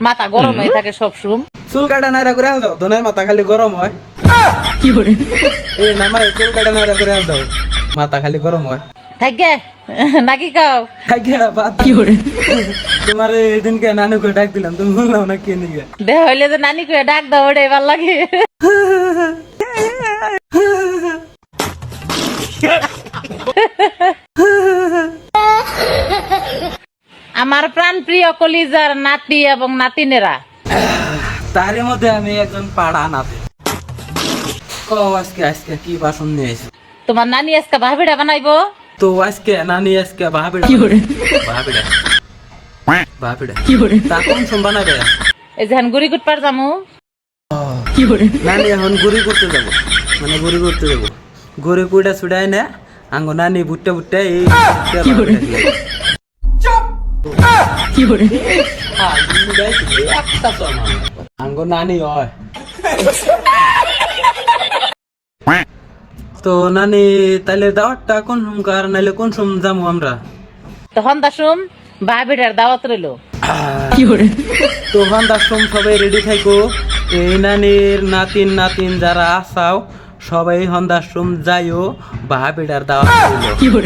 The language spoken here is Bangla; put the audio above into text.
মাথা গরম হয়ে থাকে সব সময়। চুল কাটা নাইরা করে দাও, দোনের মাথা খালি গরম হয়। কি করে এই নামারে চুল কাটা নাইরা করে দাও, মাথা খালি গরম হয়। থাকে নাকি কাও কি করে তোমার এদিনকে নানুকে ডাক দিলাম, তুমি বললাম না কে নিয়ে দেহ হইলে যে নানি করে ডাক দাও, ওটাই ভাল লাগে। আমার প্রাণ প্রিয় কলিজার নাতি এবং নাতিনেরা, তার মধ্যে আমি একজন পাড়া নাতি। আজকে আজকে কি বাসন নিয়ে এসে তোমার নানি আজকে ভাবিটা বানাইবো। তো আজকে নানি আজকে ভাবিড়া ভাবিড়া ভাবিড়া তা কোন সম বানাবে? এই যে গুড়ি কুটপার যামু। নানি এখন গুড়ি করতে যাবো, মানে গুড়ি করতে যাবো। গুড়ি কুড়া ছুড়াই না আঙ্গ নানি বুট্টা বুট্টা এই আঙ্গ নানি হয়। তো নানি তাহলে দাওয়াতটা কোন কার নাইলে কোন সম যাবো আমরা? তখন দাসুম ভাবিটার দাওয়াত রইলো। তখন দাসম সবাই রেডি থাকো। এই নানির নাতিন নাতিন যারা আসাও সবাই হন্দাশ্রম যাইও, ভাবিটার দাওয়াত রইলো।